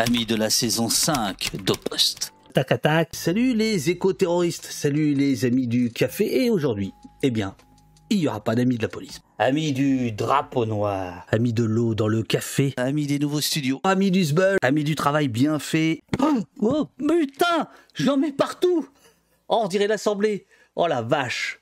amis de la saison 5 d'Au Poste. Tac à tac. Salut les éco-terroristes, salut les amis du café. Et aujourd'hui, eh bien, il n'y aura pas d'amis de la police. Amis du drapeau noir, amis de l'eau dans le café, Amis des nouveaux studios. amis du sbul, amis du travail bien fait. Oh putain, j'en mets partout. Oh, on dirait l'assemblée. Oh la vache.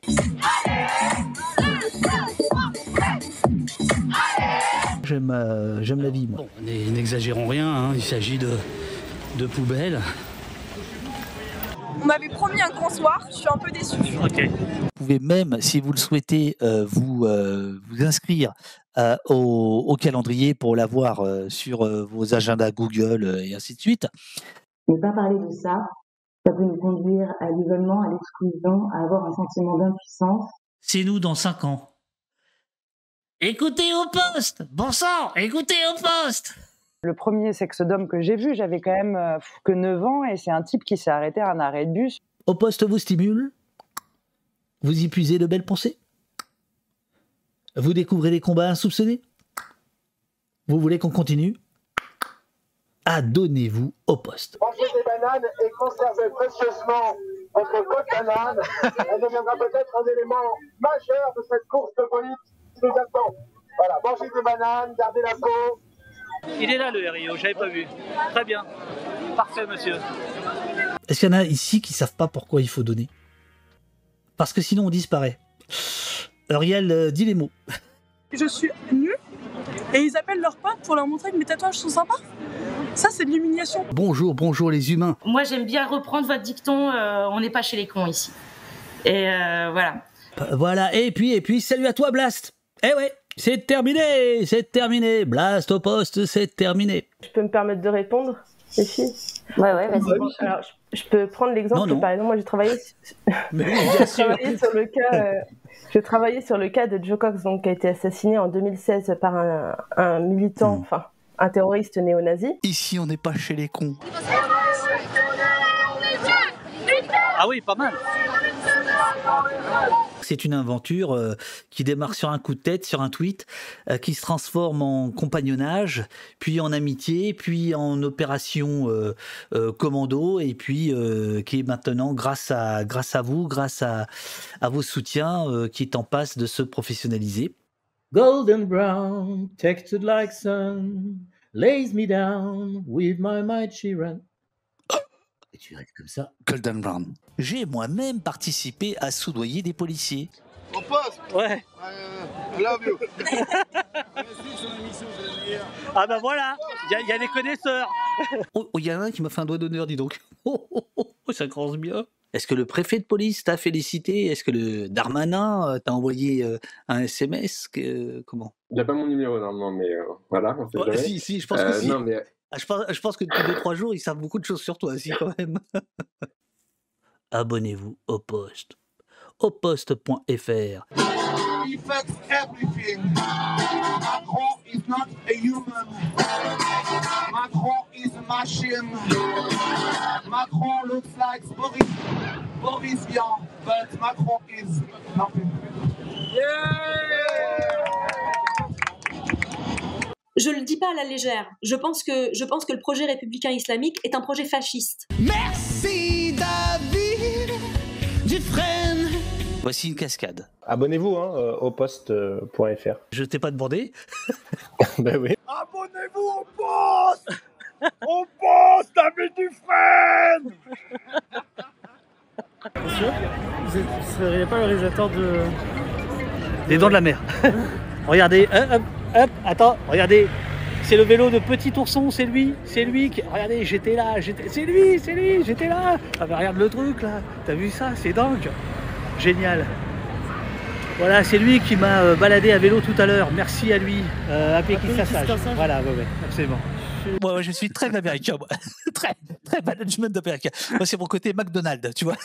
J'aime la vie, moi. Bon, n'exagérons rien, hein, il s'agit de poubelles. On m'avait promis un grand soir, je suis un peu déçue. Ok. Vous pouvez même, si vous le souhaitez, vous inscrire au calendrier pour l'avoir sur vos agendas Google et ainsi de suite. Ne pas parler de ça, ça peut nous conduire à l'isolement, à l'exclusion, à avoir un sentiment d'impuissance. C'est nous dans 5 ans. Écoutez Au Poste. Bon sang, écoutez Au Poste. Le premier sexe-d'homme que j'ai vu, j'avais quand même que 9 ans et c'est un type qui s'est arrêté à un arrêt de bus. Au Poste vous stimule. Vous y puisez de belles pensées. Vous découvrez des combats insoupçonnés. Vous voulez qu'on continue? Adonnez-vous Au Poste. Mangez des bananes et conservez précieusement votre côte banane. Elle deviendra peut-être un élément majeur de cette course de police qui nous attend. Voilà, mangez des bananes, gardez la peau. Il est là le RIO, j'avais pas vu. Très bien. Parfait, monsieur. Est-ce qu'il y en a ici qui savent pas pourquoi il faut donner? Parce que sinon on disparaît. Uriel, dis les mots. Je suis nue et ils appellent leurs potes pour leur montrer que mes tatouages sont sympas. Ça, c'est de l'humiliation. Bonjour, bonjour les humains. Moi, j'aime bien reprendre votre dicton, on n'est pas chez les cons ici. Et voilà. Voilà, et puis, salut à toi Blast. Eh ouais, c'est terminé. Blast Au Poste, c'est terminé. Je peux me permettre de répondre, les filles? Ouais, vas-y. Alors, je peux prendre l'exemple, Non. par exemple, moi j'ai travaillé, Mais oui, bien sûr. j'ai travaillé sur le cas de Joe Cox, donc, qui a été assassiné en 2016 par un militant, enfin un terroriste néo-nazi. Ici, on n'est pas chez les cons. Ah oui, pas mal. C'est une aventure qui démarre sur un coup de tête, sur un tweet, qui se transforme en compagnonnage, puis en amitié, puis en opération commando, et puis qui est maintenant, grâce à vous, grâce à vos soutiens, qui est en passe de se professionnaliser. Golden brown, textured like sun, lays me down with my might she ran. Et tu rêves comme ça. Golden Brown. J'ai moi-même participé à soudoyer des policiers. Au poste. Ouais. I love you. Ah bah voilà, il y a des connaisseurs. Oh, il y en a un qui m'a fait un doigt d'honneur, dis donc. Ça commence bien. Est-ce que le préfet de police t'a félicité? Est-ce que le Darmanin t'a envoyé un SMS? Comment? Il n'y a pas mon numéro normalement, mais voilà, on sait jamais. Si, je pense que si. Non, mais... Je pense que depuis 2-3 jours, ils savent beaucoup de choses sur toi, si, quand même. Abonnez-vous au Poste. Auposte.fr. He affects everything. Macron is not a human. Macron is a machine. Macron looks like Boris Vian, but Macron is nothing. Je le dis pas à la légère. Je pense que le projet républicain islamique est un projet fasciste. Merci David Dufresne. Voici une cascade. Abonnez-vous au poste.fr. Je t'ai pas demandé. Ben oui. Abonnez-vous au poste. Au poste, David Dufresne. Monsieur, vous ne seriez pas le réalisateur de... Les Dents de la Mer. Regardez, hop, attends, regardez. C'est le vélo de Petit Ourson, c'est lui qui... Regardez, c'est lui, j'étais là. Ah bah regarde le truc là, t'as vu ça, c'est dingue. Génial. Voilà, c'est lui qui m'a baladé à vélo tout à l'heure. Merci à lui. À Pékin-Sassage. Voilà, ouais, absolument. Moi, je suis très américain, moi. très management américain. Moi, c'est mon côté McDonald's, tu vois.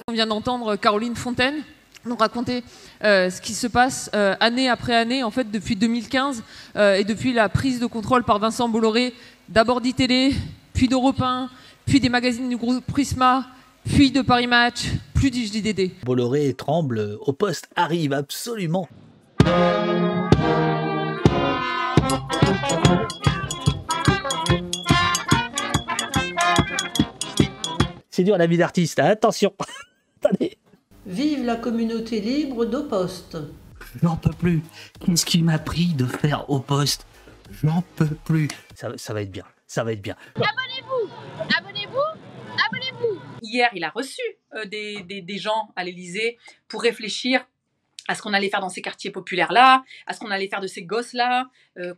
On vient d'entendre Caroline Fontaine nous raconter ce qui se passe année après année, en fait, depuis 2015 et depuis la prise de contrôle par Vincent Bolloré, d'abord d'ITélé, puis d'Europe 1, puis des magazines du groupe Prisma, puis de Paris Match, puis du JDD. Bolloré tremble, Au Poste arrive absolument. c'est dur la vie d'artiste. Attention. Attendez. Vive la communauté libre d'Opost. J'en peux plus. Qu'est-ce qu'il m'a pris de faire au poste? J'en peux plus. Ça va être bien. Ça va être bien. Abonnez-vous. Abonnez-vous. Abonnez-vous. Hier, il a reçu des gens à l'Élysée pour réfléchir à ce qu'on allait faire dans ces quartiers populaires-là, à ce qu'on allait faire de ces gosses-là,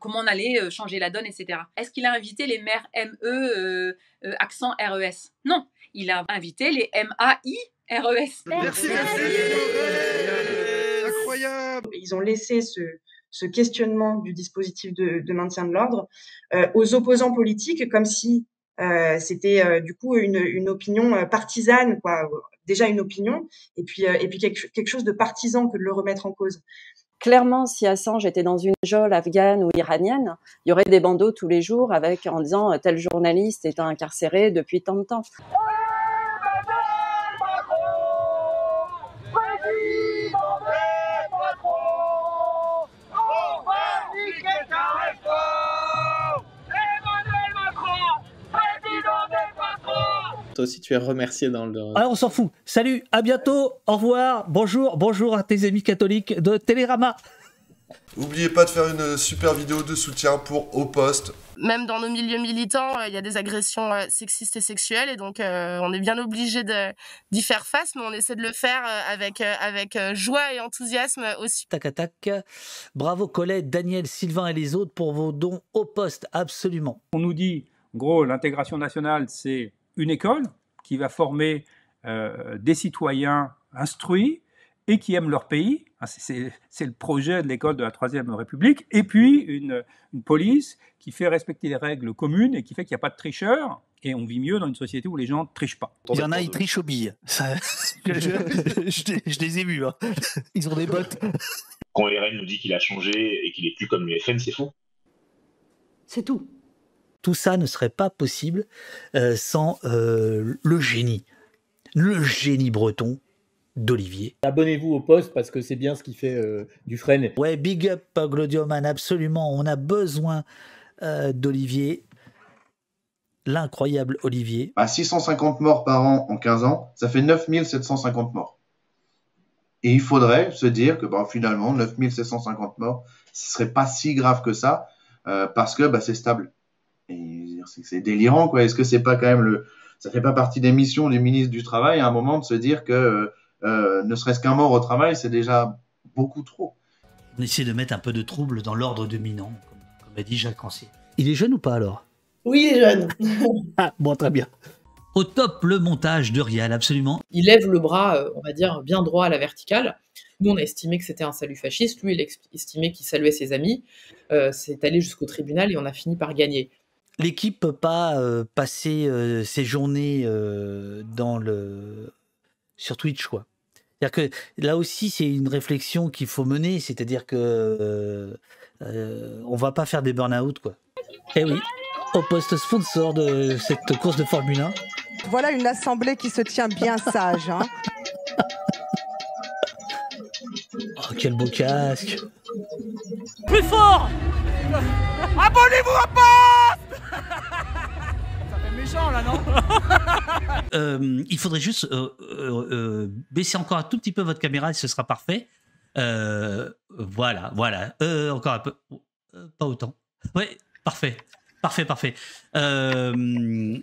comment on allait changer la donne, etc. Est-ce qu'il a invité les maires ME, accent RES? Non, il a invité les MAI-RES. Merci. Incroyable. Ils ont laissé ce questionnement du dispositif de maintien de l'ordre aux opposants politiques, comme si c'était du coup une opinion partisane, quoi. Déjà une opinion, et puis quelque chose de partisan que de le remettre en cause. Clairement, si Assange était dans une geôle afghane ou iranienne, il y aurait des bandeaux tous les jours en disant tel journaliste est incarcéré depuis tant de temps. Toi aussi, tu es remercié dans le... Ah, on s'en fout. Salut, à bientôt, au revoir, bonjour à tes amis catholiques de Télérama. N'oubliez pas de faire une super vidéo de soutien pour Au Poste. Même dans nos milieux militants, il y a des agressions sexistes et sexuelles, et donc on est bien obligé d'y faire face, mais on essaie de le faire avec joie et enthousiasme aussi. Tac à tac. Bravo Colette, Daniel, Sylvain et les autres pour vos dons Au Poste, absolument. On nous dit, en gros, l'intégration nationale, c'est une école qui va former des citoyens instruits et qui aiment leur pays. C'est le projet de l'école de la Troisième République. Et puis une police qui fait respecter les règles communes et qui fait qu'il n'y a pas de tricheurs. Et on vit mieux dans une société où les gens ne trichent pas. Il y en a, ils trichent aux billes. Je les ai vus. Hein. Ils ont des bottes. Quand RN nous dit qu'il a changé et qu'il est plus comme l'UFM, c'est faux. C'est tout. Tout ça ne serait pas possible sans le génie breton d'Olivier. Abonnez-vous au poste parce que c'est bien ce qui fait Dufresne. Ouais, big up Glodioman, absolument. On a besoin d'Olivier, l'incroyable Olivier. 650 morts par an en 15 ans, ça fait 9750 morts. Et il faudrait se dire que finalement, 9750 morts, ce serait pas si grave que ça parce que c'est stable. Et c'est délirant, quoi. Est-ce que c'est pas quand même ça fait pas partie des missions du ministre du Travail à un moment de se dire que ne serait-ce qu'un mort au travail, c'est déjà beaucoup trop. On essaie de mettre un peu de trouble dans l'ordre dominant, comme a dit Jacques Rancière. Il est jeune ou pas alors? Oui, il est jeune. Ah, bon, très bien. Au top, le montage de Rial, absolument. Il lève le bras, on va dire, bien droit à la verticale. Nous, on a estimé que c'était un salut fasciste. Lui, il a estimé qu'il saluait ses amis. C'est allé jusqu'au tribunal et on a fini par gagner. L'équipe peut pas passer ses journées sur Twitch, quoi. C'est-à-dire que là aussi, c'est une réflexion qu'il faut mener, c'est-à-dire que on va pas faire des burn-out, quoi. Eh oui, Au Poste, sponsor de cette course de Formule 1. Voilà une assemblée qui se tient bien sage. Hein. Oh, quel beau casque. Plus fort. Abonnez-vous à Poste. Ça fait méchant là, non? Il faudrait juste baisser encore un tout petit peu votre caméra et ce sera parfait. Voilà. Encore un peu. Pas autant. Ouais, parfait.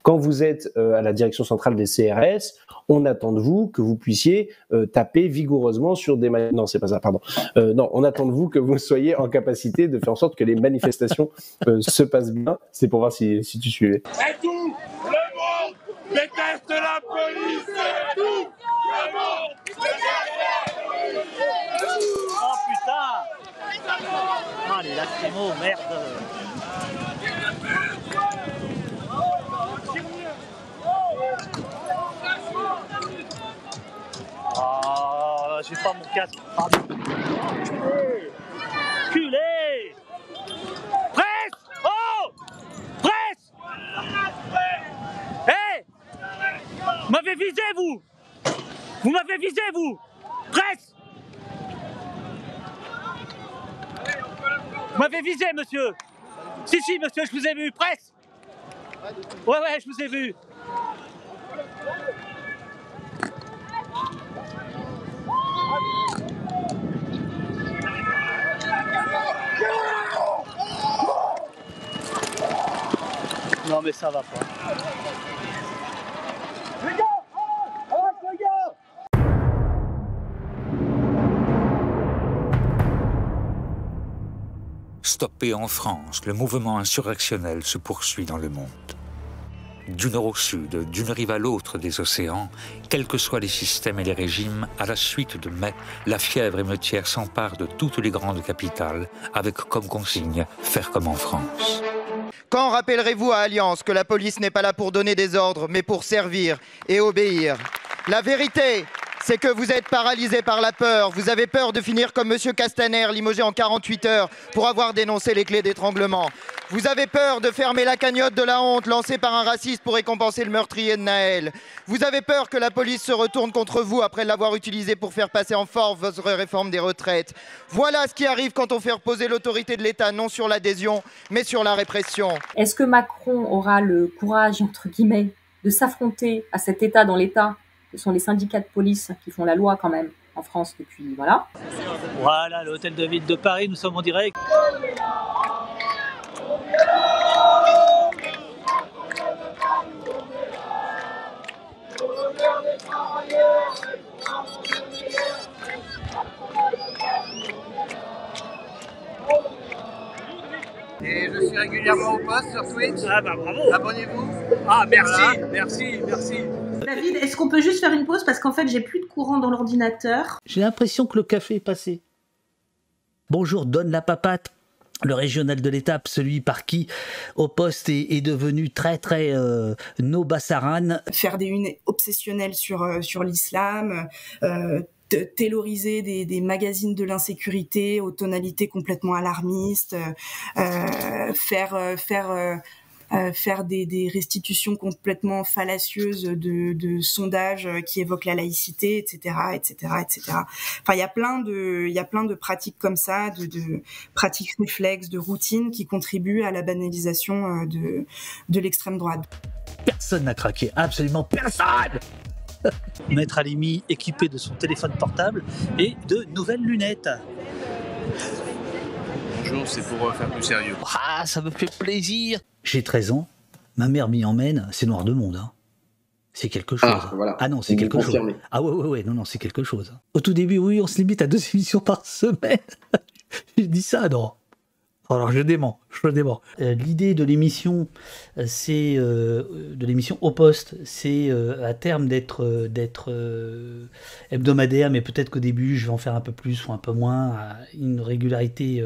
Quand vous êtes à la direction centrale des CRS, on attend de vous que vous puissiez taper vigoureusement sur des... Non, c'est pas ça, pardon. Non, on attend de vous que vous soyez en capacité de faire en sorte que les manifestations se passent bien. C'est pour voir si tu suivais. Et tout le monde déteste la police. Et tout le monde déteste la police. Oh putain. Ah, les lacrymos, merde. Oh, j'ai pas mon casque. Ah, culé. Presse. Oh. Presse. Hé. Vous m'avez visé, vous. Vous m'avez visé, vous. Presse. Vous m'avez visé, monsieur. Si, monsieur, je vous ai vu. Presse. Ouais, je vous ai vu. Non mais ça va pas. Les gars, arrête les gars. Stoppé en France, le mouvement insurrectionnel se poursuit dans le monde. Du nord au sud, d'une rive à l'autre des océans, quels que soient les systèmes et les régimes, à la suite de mai, la fièvre émeutière s'empare de toutes les grandes capitales, avec comme consigne « faire comme en France ». Quand rappellerez-vous à Alliance que la police n'est pas là pour donner des ordres, mais pour servir et obéir? La vérité, c'est que vous êtes paralysé par la peur. Vous avez peur de finir comme M. Castaner, limogé en 48 heures pour avoir dénoncé les clés d'étranglement. Vous avez peur de fermer la cagnotte de la honte lancée par un raciste pour récompenser le meurtrier de Naël. Vous avez peur que la police se retourne contre vous après l'avoir utilisé pour faire passer en force votre réforme des retraites. Voilà ce qui arrive quand on fait reposer l'autorité de l'État non sur l'adhésion, mais sur la répression. Est-ce que Macron aura le courage, entre guillemets, de s'affronter à cet État dans l'État? Ce sont les syndicats de police qui font la loi quand même en France depuis, voilà. Voilà, l'hôtel de ville de Paris, nous sommes en direct. Et je suis régulièrement au poste sur Twitch. Ah bah bravo. Abonnez-vous. Ah merci, Voilà. merci. David, est-ce qu'on peut juste faire une pause parce qu'en fait j'ai plus de courant dans l'ordinateur. J'ai l'impression que le café est passé. Bonjour, donne la papate. Le régional de l'étape, celui par qui au poste est devenu très no bassaran. Faire des unes obsessionnelles sur l'islam, tailoriser des magazines de l'insécurité aux tonalités complètement alarmistes, faire des restitutions complètement fallacieuses de sondages qui évoquent la laïcité, etc., etc., etc. Enfin, il y a plein de pratiques comme ça, de pratiques réflexes, de routines qui contribuent à la banalisation de l'extrême droite. Personne n'a craqué, absolument personne. Maître Halimi équipé de son téléphone portable et de nouvelles lunettes. Bonjour, c'est pour faire plus sérieux. Ah, ça me fait plaisir. J'ai 13 ans, ma mère m'y emmène, c'est noir de monde. Hein. C'est quelque chose. Ah, voilà. Ah non, c'est quelque chose. Ah ouais, non, c'est quelque chose. Au tout début, oui, on se limite à 2 émissions par semaine. Je dis ça, non. Alors je dément. L'idée de l'émission, c'est de l'émission au poste, c'est à terme d'être hebdomadaire, mais peut-être qu'au début je vais en faire un peu plus ou un peu moins, à une régularité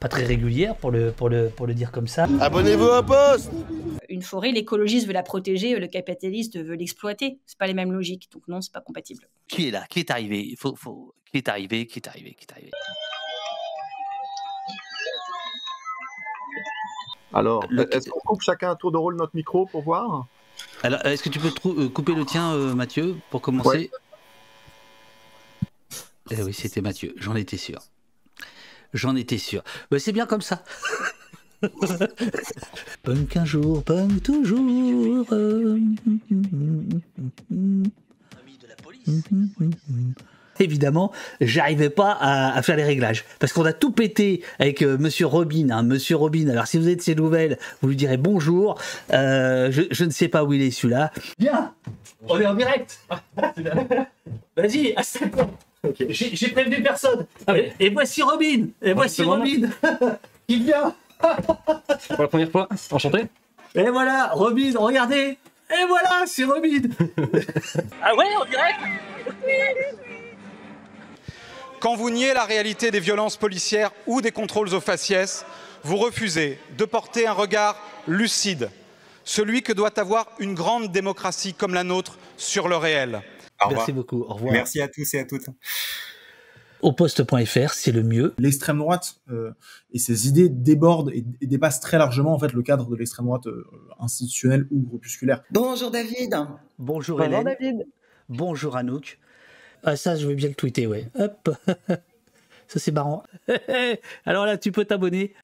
pas très régulière pour le dire comme ça. Abonnez-vous au poste. Une forêt, l'écologiste veut la protéger, le capitaliste veut l'exploiter. C'est pas les mêmes logiques, donc non, c'est pas compatible. Qui est là? Qui est arrivé? Qui est arrivé? Alors, est-ce qu'on coupe chacun un tour de rôle notre micro pour voir? Alors, est-ce que tu peux couper le tien, Mathieu, pour commencer? Eh oui, c'était Mathieu, j'en étais sûr. Mais c'est bien comme ça. Punk un jour, punk toujours. Évidemment, j'arrivais pas à faire les réglages parce qu'on a tout pété avec Monsieur Robin. Hein, Monsieur Robin. Alors si vous êtes de ses nouvelles, vous lui direz bonjour. Je ne sais pas où il est celui-là. Bien, on est en direct. Vas-y, okay. J'ai prévenu personne. Et voici Robin. Il vient. Pour la première fois, enchanté. Et voilà, Robin, regardez. Et voilà, c'est Robin. Ah ouais, en direct. Quand vous niez la réalité des violences policières ou des contrôles aux faciès, vous refusez de porter un regard lucide, celui que doit avoir une grande démocratie comme la nôtre sur le réel. Merci beaucoup, au revoir. Merci à tous et à toutes. Auposte.fr, c'est le mieux. L'extrême droite et ses idées débordent et dépassent très largement en fait le cadre de l'extrême droite institutionnelle ou groupusculaire. Bonjour David. Bonjour Hélène. David. Bonjour Anouk. Ah ça, je vais bien le tweeter, ouais. Hop. Ça c'est marrant. Alors là, tu peux t'abonner.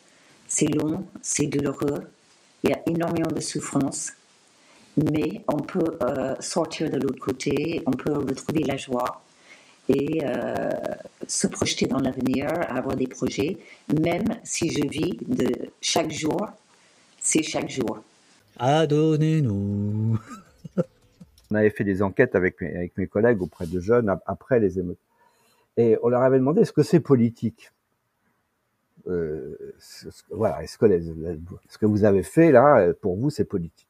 C'est long, c'est douloureux, il y a énormément de souffrance, mais on peut sortir de l'autre côté, on peut retrouver la joie. et se projeter dans l'avenir, avoir des projets, même si je vis de chaque jour, c'est chaque jour. Adonnez-nous. On avait fait des enquêtes avec mes collègues auprès de jeunes après les émeutes. Et on leur avait demandé est-ce que c'est politique voilà, est-ce que vous avez fait là, pour vous, c'est politique?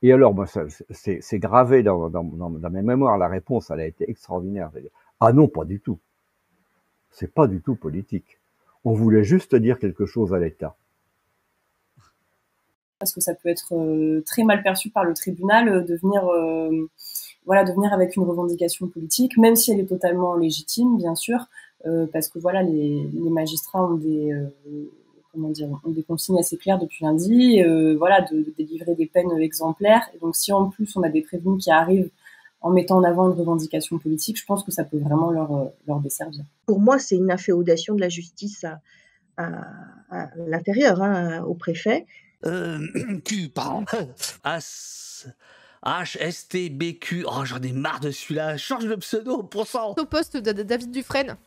Et alors, moi, c'est gravé dans mes mémoires, la réponse, elle a été extraordinaire. Ah non, pas du tout. C'est pas du tout politique. On voulait juste dire quelque chose à l'État. Parce que ça peut être très mal perçu par le tribunal de venir avec une revendication politique, même si elle est totalement légitime, bien sûr, parce que voilà, les magistrats ont des consignes assez claires depuis lundi, de délivrer des peines exemplaires. Et donc, si en plus on a des prévenus qui arrivent en mettant en avant une revendication politique, je pense que ça peut vraiment leur desservir. Pour moi, c'est une inféodation de la justice à l'intérieur, au préfet. Pardon. HSTBQ. Oh, j'en ai marre de celui-là. Change de pseudo, pour ça. Au poste de David Dufresne.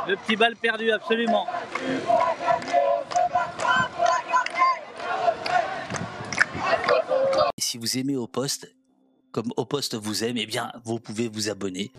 Le petit bal perdu, absolument. Et si vous aimez Au Poste, comme Au Poste vous aime, eh bien, vous pouvez vous abonner.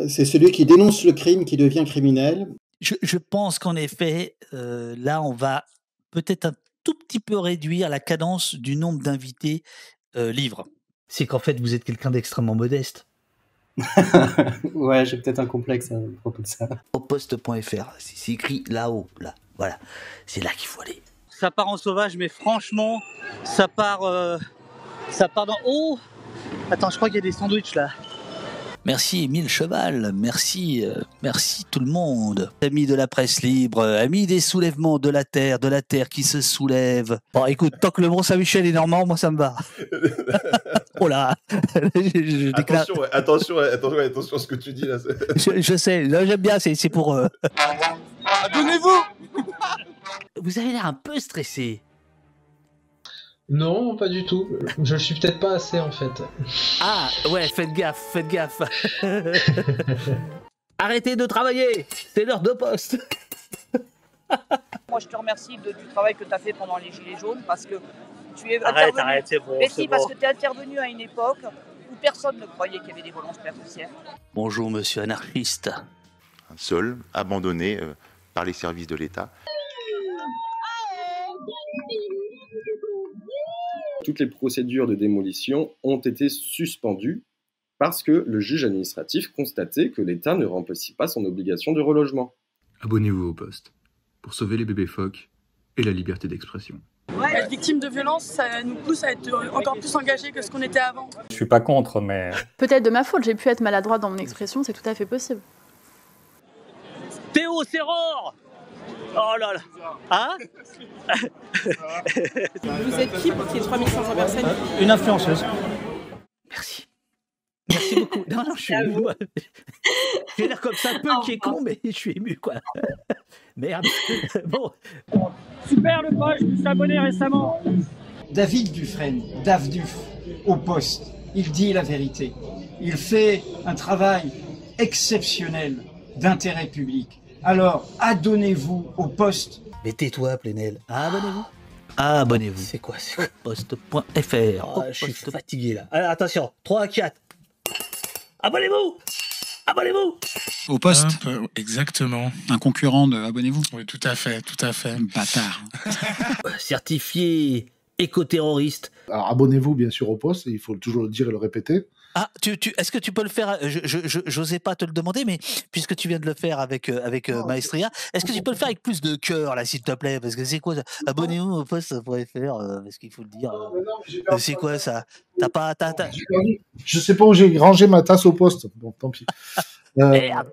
C'est celui qui dénonce le crime qui devient criminel. Je pense qu'en effet, là, on va peut-être un tout petit peu réduire la cadence du nombre d'invités livres. C'est qu'en fait, vous êtes quelqu'un d'extrêmement modeste. Ouais, j'ai peut-être un complexe à propos de ça. Auposte.fr, c'est écrit là-haut, là. Voilà, c'est là qu'il faut aller. Ça part en sauvage, mais franchement, ça part dans... Oh, attends, je crois qu'il y a des sandwichs là. Merci Émile Cheval, merci tout le monde. Amis de la presse libre, amis des soulèvements de la terre qui se soulève. Bon, écoute, tant que le Mont-Saint-Michel est normand, moi ça me va. Oh là, je déclare... Attention à ce que tu dis là. Je sais, là, j'aime bien, c'est pour... Abonnez-vous. Vous avez l'air un peu stressé. Non, pas du tout. Je le suis peut-être pas assez en fait. Ah, ouais, faites gaffe. Arrêtez de travailler, c'est l'heure de poste. Moi, je te remercie du travail que tu as fait pendant les Gilets jaunes parce que tu es Arrête, c'est bon. Mais si, parce que tu es intervenu à une époque où personne ne croyait qu'il y avait des violences policières. Bonjour, monsieur anarchiste. Seul, abandonné par les services de l'État. Toutes les procédures de démolition ont été suspendues parce que le juge administratif constatait que l'État ne remplissait pas son obligation de relogement. Abonnez-vous au Poste pour sauver les bébés phoques et la liberté d'expression. Être victime de violence, ça nous pousse à être encore plus engagés que ce qu'on était avant. Je suis pas contre, mais... Peut-être de ma faute, j'ai pu être maladroite dans mon expression, c'est tout à fait possible. Théo Serror. Oh là là. Hein? Vous êtes qui pour qu'il y ait 3500 personnes? Une influenceuse. Merci beaucoup. Non, je suis ému. Je vais dire comme ça, un peu qui est con, mais je suis ému, quoi. Merde. Bon. Super le poste, je me suis abonné récemment. David Dufresne, Davduf, au Poste, il dit la vérité. Il fait un travail exceptionnel d'intérêt public. Alors, adonnez-vous au Poste. Mais tais-toi, Plenel. Abonnez-vous. C'est quoi Poste.fr. Je suis fatigué, là. Alors, attention, 3, 4. Abonnez-vous. Au Poste, exactement. Un concurrent de Abonnez-vous. Oui, tout à fait. Bâtard. Certifié éco-terroriste. Alors, abonnez-vous, bien sûr, au Poste. Il faut toujours le dire et le répéter. Ah, est-ce que tu peux le faire? J'osais pas te le demander, mais puisque tu viens de le faire avec Maestria, est-ce que tu peux le faire avec plus de cœur, là, s'il te plaît? Parce que c'est quoi ça? Abonnez-vous au post.fr, parce qu'il faut le dire. C'est quoi ça? Je sais pas où j'ai rangé ma tasse au poste. Bon, tant pis. Merde.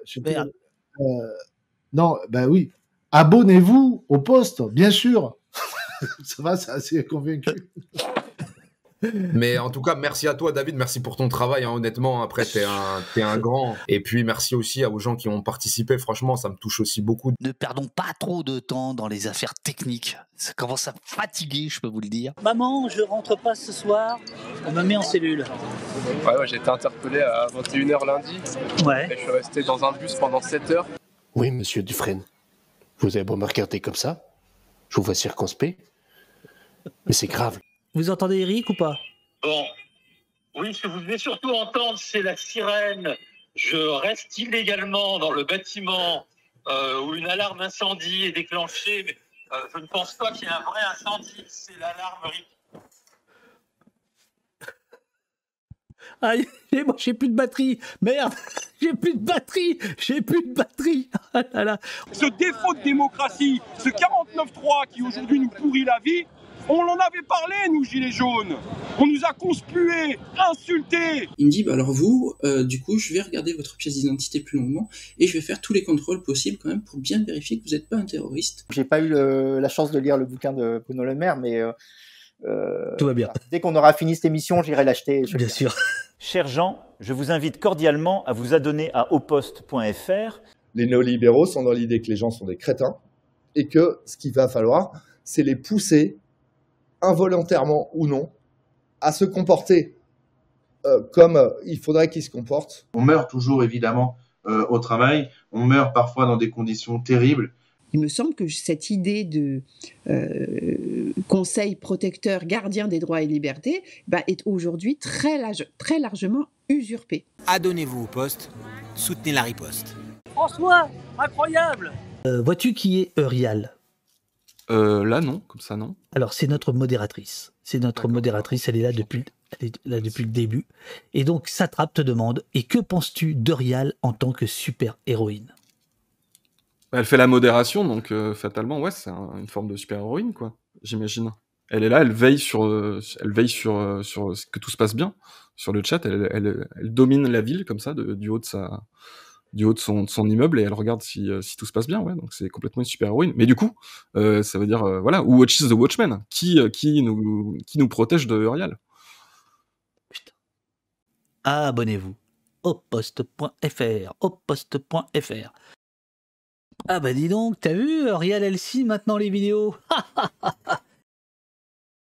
Non, bah oui. Abonnez-vous au poste, bien sûr. Ça va, c'est assez convaincu. Mais en tout cas, merci à toi, David. Merci pour ton travail. Hein, honnêtement, après, t'es un grand. Et puis, merci aussi aux gens qui ont participé. Franchement, ça me touche aussi beaucoup. Ne perdons pas trop de temps dans les affaires techniques. Ça commence à me fatiguer, je peux vous le dire. Maman, je rentre pas ce soir. On me met en cellule. Ouais, j'ai été interpellé à 21h lundi. Ouais. Et je suis resté dans un bus pendant 7 heures. Oui, monsieur Dufresne. Vous avez beau me regarder comme ça, je vous vois circonspect. Mais c'est grave. Vous entendez Eric ou pas? Bon, oui, ce que vous devez surtout entendre, c'est la sirène. Je reste illégalement dans le bâtiment où une alarme incendie est déclenchée, mais je ne pense pas qu'il y ait un vrai incendie. C'est l'alarme RIP. Aïe, moi j'ai plus de batterie. Merde, j'ai plus de batterie. Ah là là. Ce défaut de démocratie, ce 49-3 qui aujourd'hui nous pourrit la vie, on en avait parlé, nous, Gilets jaunes. On nous a conspués, insultés. Il me dit, bah alors vous, du coup, je vais regarder votre pièce d'identité plus longuement et je vais faire tous les contrôles possibles quand même pour bien vérifier que vous n'êtes pas un terroriste. J'ai pas eu la chance de lire le bouquin de Bruno Le Maire, mais tout va bien. Dès qu'on aura fini cette émission, j'irai l'acheter. Bien sûr. Chers gens, je vous invite cordialement à vous adonner à auposte.fr. Les néolibéraux sont dans l'idée que les gens sont des crétins et que ce qu'il va falloir, c'est les pousser involontairement ou non, à se comporter comme il faudrait qu'ils se comportent. On meurt toujours, évidemment, au travail. On meurt parfois dans des conditions terribles. Il me semble que cette idée de conseil protecteur, gardien des droits et libertés, est aujourd'hui très largement usurpée. Adonnez-vous au poste, soutenez la riposte. François, incroyable. Vois-tu qui est Eurial? Là, non, comme ça, non. Alors, c'est notre modératrice. Elle est là depuis le début. Et donc, Satrape te demande, et que penses-tu d'Eurial en tant que super-héroïne? Elle fait la modération, donc fatalement, ouais, c'est une forme de super-héroïne, quoi, j'imagine. Elle est là, elle veille sur ce que tout se passe bien. Sur le chat, elle domine la ville, comme ça, du haut de son immeuble, et elle regarde si tout se passe bien, ouais, donc c'est complètement une super-héroïne. Mais du coup, ça veut dire, voilà, who watches the Watchmen? Qui nous protège de Eurial? Putain. Abonnez-vous au poste.fr, Ah bah dis donc, t'as vu, Eurial elle signe maintenant les vidéos.